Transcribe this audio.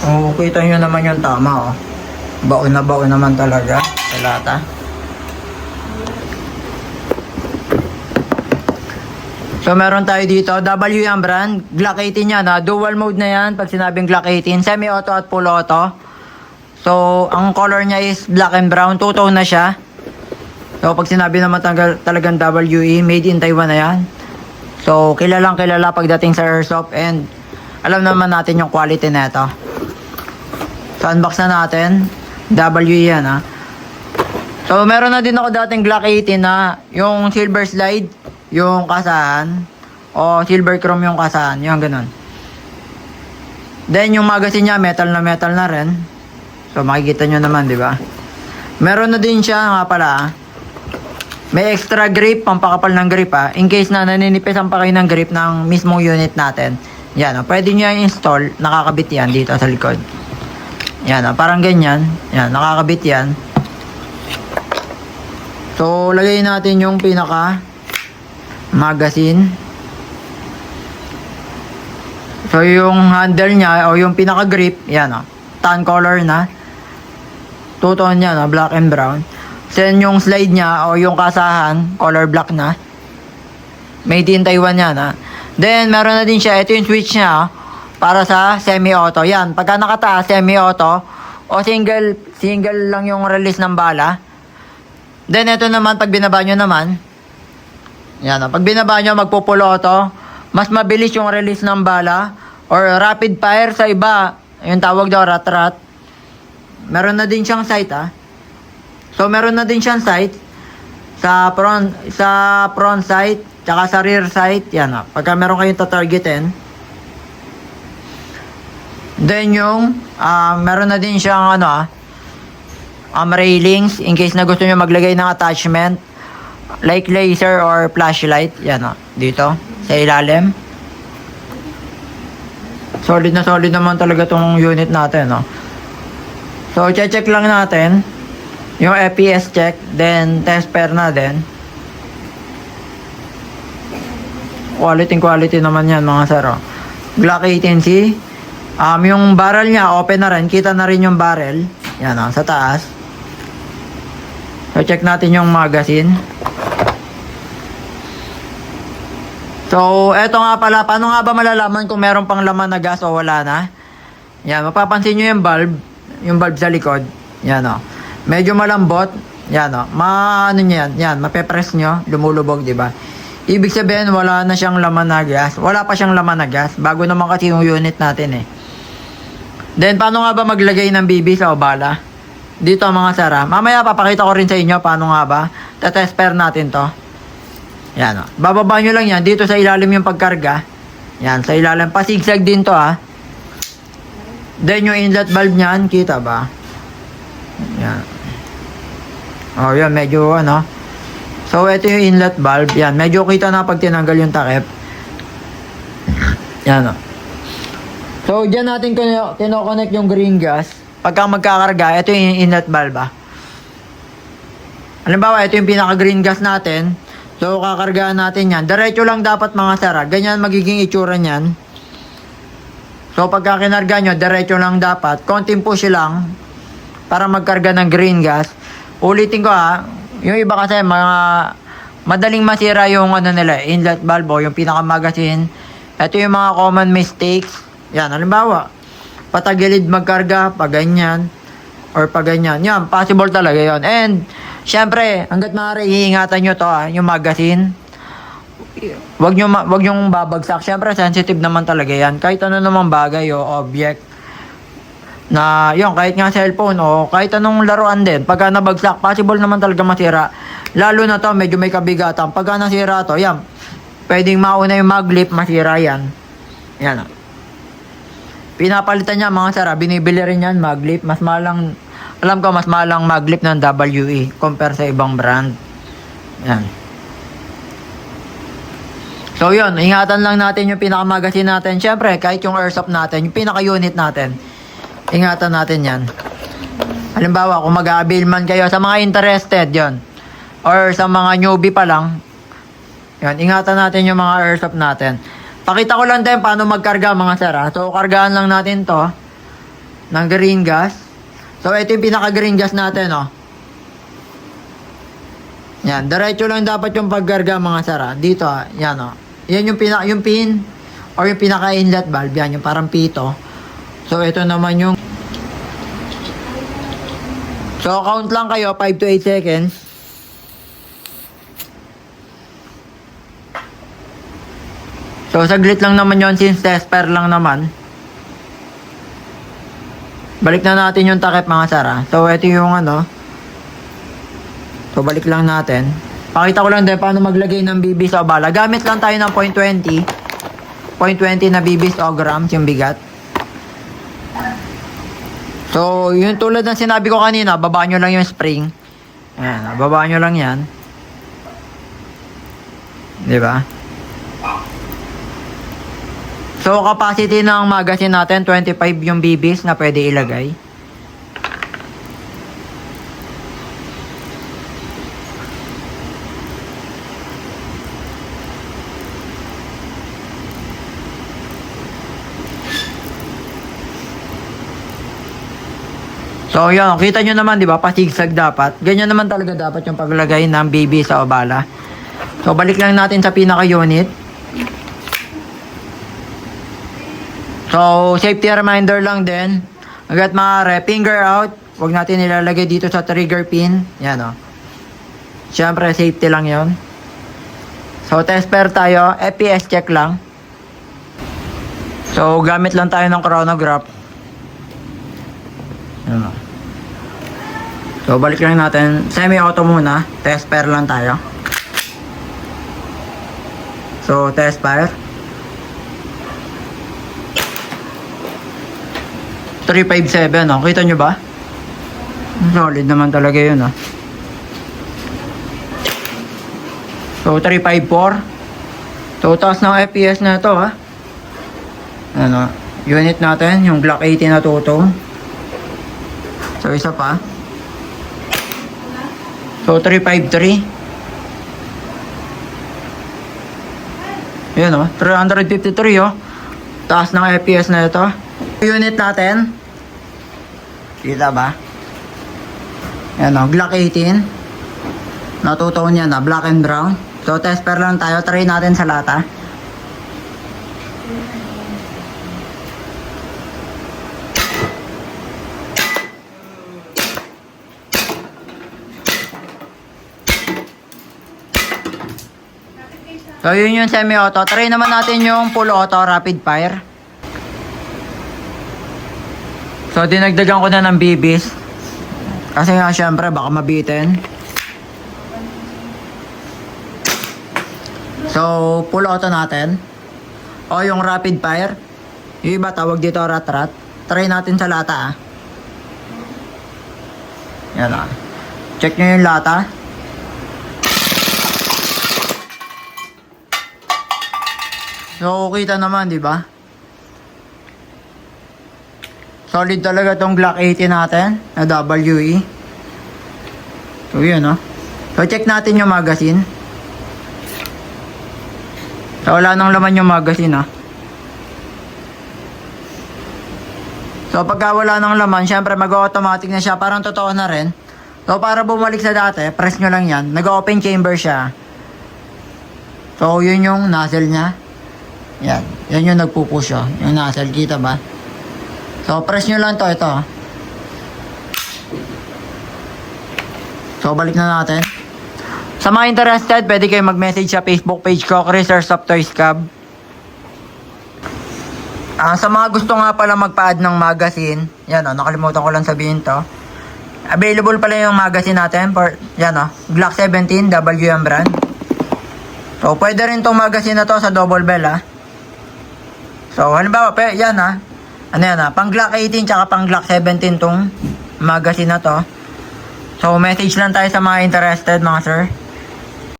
Oo, kita nyo naman yung tama, oh. Baon naman talaga sa lata. So meron tayo dito, WM brand, Glock 18 yan ha, dual mode na yan pag sinabing Glock 18, semi-auto at full auto. So ang color niya is black and brown, two-tone na siya. So pag sinabi naman talagang WE, made in Taiwan na yan. So kilalang kilala pagdating sa airsoft and alam naman natin yung quality na ito. So unbox na natin, WE yan ha. So meron na din ako dating Glock 18 na yung silver slide, yung kasahan, o silver chrome yung kasahan, yung ganun. Then yung magazine niya metal na rin. So makikita nyo naman, di ba? Meron na din siya nga pala. May extra grip, pampakapal ng grip in case na naninipisan pa kayo ng grip ng mismong unit natin. Yan pwede nyo i-install, nakakabit yan dito sa likod. Yan parang ganyan. Yan, nakakabit yan. So lagay natin yung pinaka magazine. So yung handle niya o yung pinaka grip, yan tan color na. Two-tone niya black and brown. Then yung slide niya o yung kasahan, color black na. Made in Taiwan yan Then meron na din siya, ito yung switch niya para sa semi-auto. Yan, pagka nakataas semi-auto o single lang yung release ng bala. Then ito naman pag binaba nyo naman, yan pag binaba nyo magpo-full auto, mas mabilis yung release ng bala or rapid fire sa iba, yung tawag daw rat-rat. Meron na din siyang sight So meron na din siyang sight sa front sight tsaka sa rear sight. Yan pagka meron kayong tatargetin. Then yung meron na din siyang railings in case na gusto nyo maglagay ng attachment like laser or flashlight. Yan dito sa ilalim. Solid naman talaga tong unit natin So check lang natin yung FPS check, then test pair na din. Quality naman yan mga sir Glock 18C. Yung barrel niya open na rin, kita na rin yung barrel. Yan sa taas. So check natin yung magazine. So eto nga pala, paano nga ba malalaman kung meron pang laman na gas o wala na? Yan, mapapansin nyo yung bulb sa likod. Yan medyo malambot. Yan ano nyo yan, mapepress nyo, lumulubog, di ba? Ibig sabihin wala na siyang laman na gas. Wala pa siyang laman na gas. Bago naman kasi yung unit natin Then paano nga ba maglagay ng BB sa bala? Dito mga sara. Mamaya papakita ko rin sa inyo paano nga ba. Tetest pair natin to. Yan bababa nyo lang yan. Dito sa ilalim yung pagkarga. Yan sa ilalim. Pasigsag din to Then yung inlet valve nyan, kita ba? Yan. Yan medyo So ito yung inlet valve. Yan medyo kita na pag tinanggal yung takip. Yan So dyan natin kinoconnect yung green gas. Pagka magkakarga, ito yung inlet valve Halimbawa, ito yung pinaka green gas natin. So kakargaan natin yan. Diretso lang dapat mga sara. Ganyan magiging itsura nyan. So pagka kinarga nyo, diretso lang dapat. Konting push lang para magkarga ng green gas. Ulitin ko yung iba kasi madaling masira yung nila, inlet valve o yung pinaka magazine. Ito yung mga common mistakes. Yan, halimbawa, patagilid magkarga, paganyan, or paganyan. Yan, possible talaga yon. And, syempre, hanggat maaari, iingatan nyo to, yung magazine. Wag nyo babagsak. Syempre, sensitive naman talaga yan. Kahit ano namang bagay o object. Na, yun, kahit nga cellphone o kahit anong laruan din. Pagka nabagsak, possible naman talaga masira. Lalo na to, medyo may kabigatan. Pagka nasira to, yan, pwedeng mauna yung maglip, masira yan. Yan pinapalitan niya mga sara, binibili rin yan maglip. Mas malang, alam ko mas malang maglip ng WE compare sa ibang brand. Yan. So yun, ingatan lang natin yung pinaka-magazine natin. Syempre, kahit yung airsoft natin, yung pinaka-unit natin, ingatan natin yan. Halimbawa, kung mag-a-avail man kayo sa mga interested yon or sa mga newbie pa lang, yan, ingatan natin yung mga airsoft natin. Pakita ko lang din paano magkarga mga sir. So, kargaan lang natin to. ng green gas. So, ito yung pinaka-green gas natin, oh. Yan, diretso lang dapat yung paggarga mga sara. Dito, yan, oh. Yan yung pin or yung pinaka-inlet valve, yan, yung parang pito. So, ito naman yung so, count lang kayo, 5 to 8 seconds. So, saglit lang naman yon since test pair lang naman. Balik na natin yung takip mga sara. So, ito yung ano. So, balik lang natin. Pakita ko lang din paano maglagay ng BB sa obala. Gamit lang tayo ng 0.20. 0.20 na BB o grams yung bigat. So, yung tulad ng sinabi ko kanina, babaan nyo lang yung spring. Ayan, babaan nyo lang yan. Diba? So, capacity ng magazine natin, 25 yung BBs na pwede ilagay. So, yun. Kita nyo naman, di ba? Pasigsag dapat. Ganyan naman talaga dapat yung paglagay ng BB sa obala. So, balik lang natin sa pinaka-unit. So, safety reminder lang din. Agad maaari, finger out. Huwag natin ilalagay dito sa trigger pin. Yan, o. Siyempre, safety lang yon. So, test pair tayo. FPS check lang. So, gamit lang tayo ng chronograph. Yan, o. So, balik lang natin. Semi-auto muna. Test pair lang tayo. So, test pair. 357, oh. Kita nyo ba? Solid naman talaga yun, oh. So, 354. So, taas ng FPS na ito, ha. Ano, unit natin, yung Glock 80 na tutong. So, isa pa. So, 353. Yan, oh. 353, oh. Taas ng FPS na ito. Unit natin. Kita ba? Yan, o. Glock 18. Natutuon yan, na black and brown. So, test pair lang tayo. Try natin sa lata. So, yun yung semi-auto. Try naman natin yung full auto rapid fire. So, dinagdagan ko na ng BBs. Kasi nga, syempre, baka mabitin. So, full auto natin. O, yung rapid fire. Yung iba, tawag dito rat-rat. Try natin sa lata, ah. Yan, ah. Check nyo yung lata. So, kita naman, di ba? Solid talaga tong Glock 80 natin na WE. So, yun, no? So, check natin yung magazine. So, wala nang laman yung magazine, ha? So, pagka wala nang laman, syempre, mag-automatic na siya. Parang totoo na rin. So, para bumalik sa dati, press nyo lang yan. Nag-open chamber siya. So, yun yung nozzle niya. Yan. Yan yung nagpupush, oh. Yung nozzle, kita ba? So, press nyo lang to, ito. So, balik na natin. Sa mga interested, pwede kayo mag-message sa Facebook page ko, Chris Airsoft Toys Cub. Sa mga gusto nga pala magpa-add ng magazine, yan, oh, nakalimutan ko lang sabihin to. Available pala yung magazine natin for, yan, oh, Glock 17 WM brand. So, pwede rin tong magazine na to sa double bell, ah. So, halimbawa, yan, ah. Ano yan, ah, pang Glock 18 tsaka pang Glock 17 tong magazine na to. So, message lang tayo sa mga interested, mga sir.